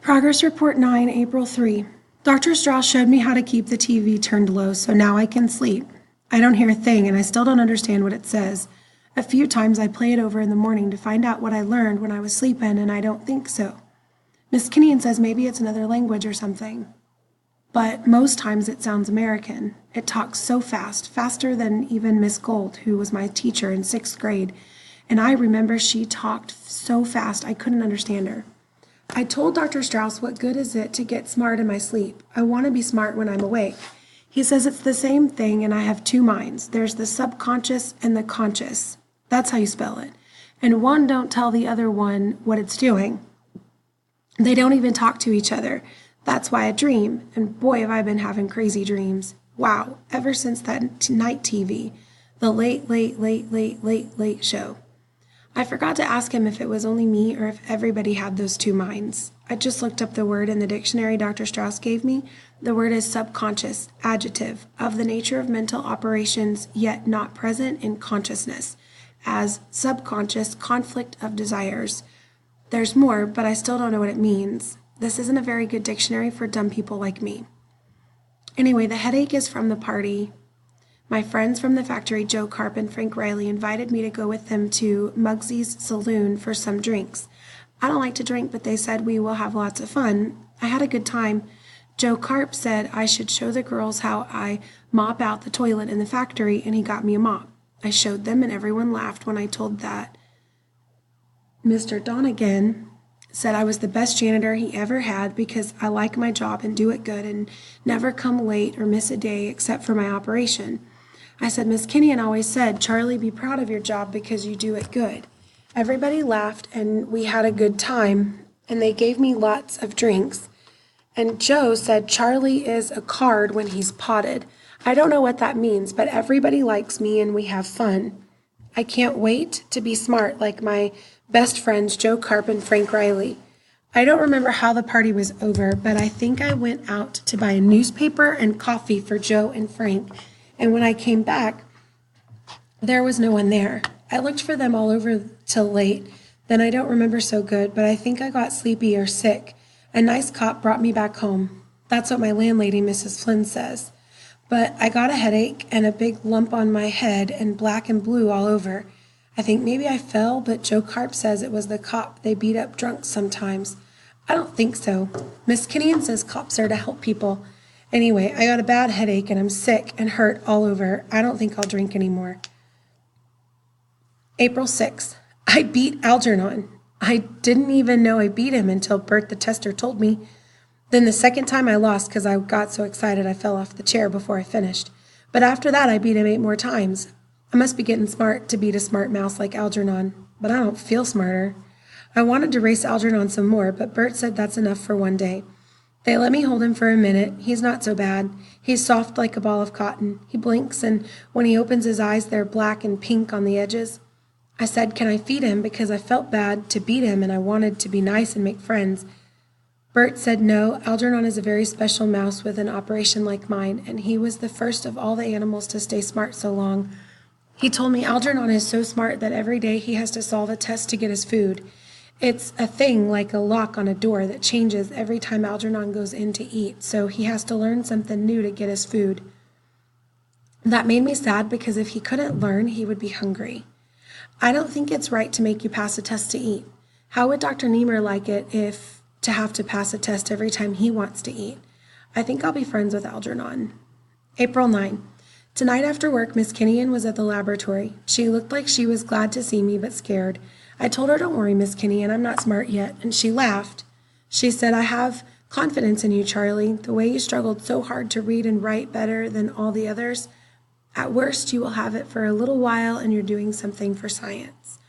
Progress Report 9, April 3. Dr. Strauss showed me how to keep the TV turned low, so now I can sleep. I don't hear a thing, and I still don't understand what it says. A few times I play it over in the morning to find out what I learned when I was sleeping, and I don't think so. Miss Kinnean says maybe it's another language or something. But most times it sounds American. It talks so fast, faster than even Miss Gold, who was my teacher in 6th grade. And I remember she talked so fast I couldn't understand her. I told Dr. Strauss, what good is it to get smart in my sleep? I want to be smart when I'm awake. He says it's the same thing and I have two minds. There's the subconscious and the conscious. That's how you spell it. And one don't tell the other one what it's doing. They don't even talk to each other. That's why I dream. And boy, have I been having crazy dreams. Wow, ever since that night TV, the late show. I forgot to ask him if it was only me or if everybody had those two minds. I just looked up the word in the dictionary Dr. Strauss gave me. The word is subconscious, adjective, of the nature of mental operations, yet not present in consciousness, as subconscious conflict of desires. There's more, but I still don't know what it means. This isn't a very good dictionary for dumb people like me. Anyway, the headache is from the party. My friends from the factory, Joe Carp and Frank Riley, invited me to go with them to Muggsy's Saloon for some drinks. I don't like to drink, but they said we will have lots of fun. I had a good time. Joe Carp said I should show the girls how I mop out the toilet in the factory, and he got me a mop. I showed them, and everyone laughed when I told that. Mr. Donegan said I was the best janitor he ever had because I like my job and do it good and never come late or miss a day except for my operation. I said, Miss Kinnean always said, Charlie, be proud of your job because you do it good. Everybody laughed and we had a good time, and they gave me lots of drinks. And Joe said Charlie is a card when he's potted. I don't know what that means, but everybody likes me and we have fun. I can't wait to be smart like my best friends Joe Carp and Frank Riley. I don't remember how the party was over, but I think I went out to buy a newspaper and coffee for Joe and Frank. And when I came back, there was no one there. I looked for them all over till late. Then I don't remember so good, but I think I got sleepy or sick. A nice cop brought me back home. That's what my landlady, Mrs. Flynn, says. But I got a headache and a big lump on my head and black and blue all over. I think maybe I fell, but Joe Carp says it was the cop they beat up drunks sometimes. I don't think so. Miss Kinnean says cops are to help people. Anyway, I got a bad headache and I'm sick and hurt all over. I don't think I'll drink anymore. April 6th. I beat Algernon. I didn't even know I beat him until Bert the tester told me. Then the second time I lost because I got so excited I fell off the chair before I finished. But after that I beat him 8 more times. I must be getting smart to beat a smart mouse like Algernon, but I don't feel smarter. I wanted to race Algernon some more, but Bert said that's enough for one day. They let me hold him for a minute. He's not so bad. He's soft like a ball of cotton. He blinks, and when he opens his eyes, they're black and pink on the edges. I said, can I feed him? Because I felt bad to beat him, and I wanted to be nice and make friends. Bert said no, Algernon is a very special mouse with an operation like mine, and he was the first of all the animals to stay smart so long. He told me Algernon is so smart that every day he has to solve a test to get his food. It's a thing like a lock on a door that changes every time Algernon goes in to eat, so he has to learn something new to get his food. That made me sad because if he couldn't learn, he would be hungry. I don't think it's right to make you pass a test to eat. How would Dr. Niemer like it if to have to pass a test every time he wants to eat? I think I'll be friends with Algernon. April 9. Tonight after work, Miss Kinnean was at the laboratory. She looked like she was glad to see me but scared. I told her, don't worry, Miss Kinnean, I'm not smart yet, and she laughed. She said, I have confidence in you, Charlie. The way you struggled so hard to read and write better than all the others. At worst, you will have it for a little while and you're doing something for science.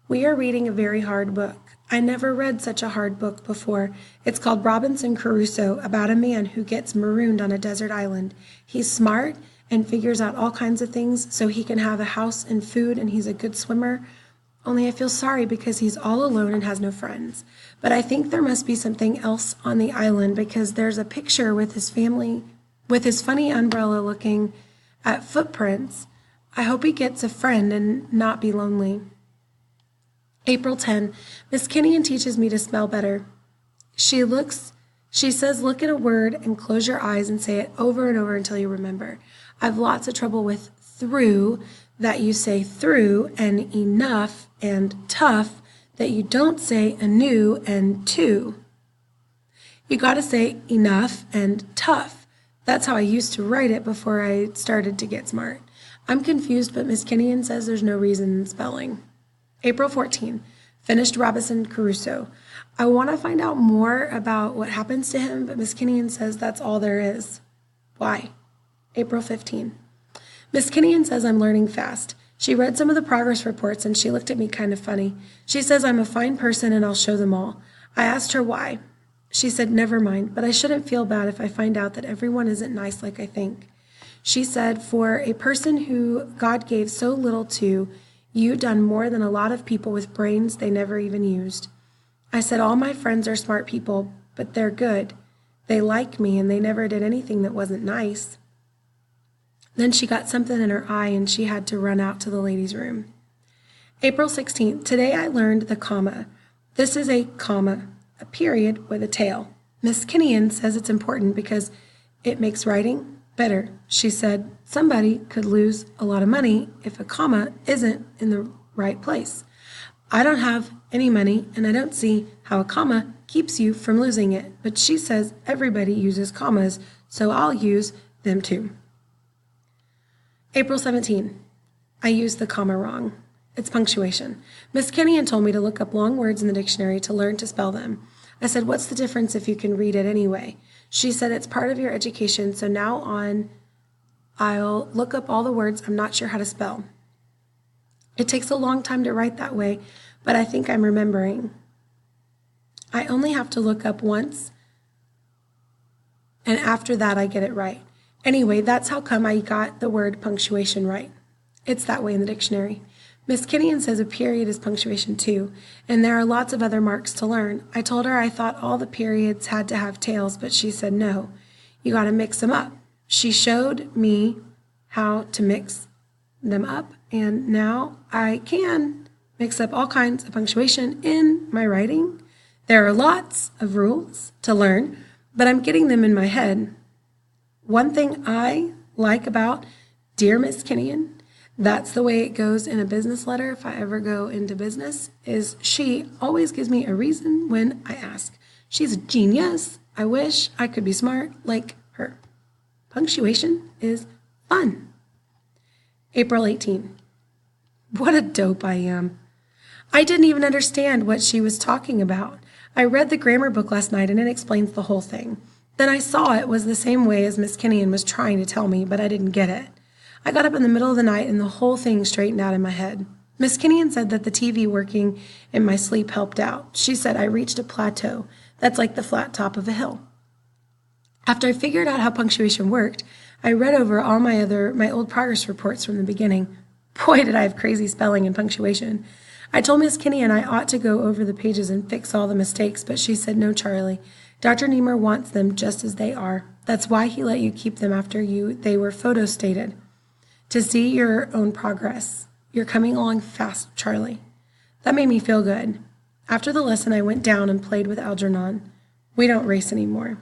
We are reading a very hard book. I never read such a hard book before. It's called Robinson Crusoe, about a man who gets marooned on a desert island. He's smart and figures out all kinds of things so he can have a house and food, and he's a good swimmer. Only I feel sorry because he's all alone and has no friends. But I think there must be something else on the island because there's a picture with his family, with his funny umbrella looking at footprints. I hope he gets a friend and not be lonely. April 10. Miss Kinnean teaches me to smell better. She looks She says, look at a word and close your eyes and say it over and over until you remember. I have lots of trouble with through, that you say through, and enough and tough, that you don't say anew and to. You got to say enough and tough. That's how I used to write it before I started to get smart. I'm confused, but Miss Kinnian says there's no reason in spelling. April 14. Finished Robinson Crusoe. I want to find out more about what happens to him, but Miss Kinnian says that's all there is. Why? April 15. Miss Kinnian says I'm learning fast. She read some of the progress reports and she looked at me kind of funny. She says I'm a fine person and I'll show them all. I asked her why. She said, never mind, but I shouldn't feel bad if I find out that everyone isn't nice like I think. She said, for a person who God gave so little to, you've done more than a lot of people with brains they never even used. I said, all my friends are smart people, but they're good. They like me and they never did anything that wasn't nice. Then she got something in her eye and she had to run out to the ladies' room. April 16th. Today I learned the comma. This is a comma, a period with a tail. Miss Kinnian says it's important because it makes writing better. She said somebody could lose a lot of money if a comma isn't in the right place. I don't have any money and I don't see how a comma keeps you from losing it, but she says everybody uses commas, so I'll use them too. April 17. I used the comma wrong. It's punctuation. Miss Kinnian told me to look up long words in the dictionary to learn to spell them. I said, what's the difference if you can read it anyway? She said, it's part of your education, so now on, I'll look up all the words I'm not sure how to spell. It takes a long time to write that way, but I think I'm remembering. I only have to look up once, and after that I get it right. Anyway, that's how come I got the word punctuation right. It's that way in the dictionary. Miss Kinnian says a period is punctuation too, and there are lots of other marks to learn. I told her I thought all the periods had to have tails, but she said no, you got to mix them up. She showed me how to mix them up, and now I can mix up all kinds of punctuation in my writing. There are lots of rules to learn, but I'm getting them in my head. One thing I like about Dear Miss Kinnian, that's the way it goes in a business letter if I ever go into business, is she always gives me a reason when I ask. She's a genius. I wish I could be smart like her. Punctuation is fun. April 18. What a dope I am. I didn't even understand what she was talking about. I read the grammar book last night and it explains the whole thing. Then I saw it was the same way as Miss Kinnian was trying to tell me, but I didn't get it. I got up in the middle of the night and the whole thing straightened out in my head. Miss Kinnian said that the TV working in my sleep helped out. She said I reached a plateau. That's like the flat top of a hill. After I figured out how punctuation worked, I read over all my old progress reports from the beginning. Boy, did I have crazy spelling and punctuation. I told Miss Kinnian I ought to go over the pages and fix all the mistakes, but she said, no, Charlie. Dr. Niemer wants them just as they are. That's why he let you keep them after they were photostated. To see your own progress. You're coming along fast, Charlie. That made me feel good. After the lesson, I went down and played with Algernon. We don't race anymore.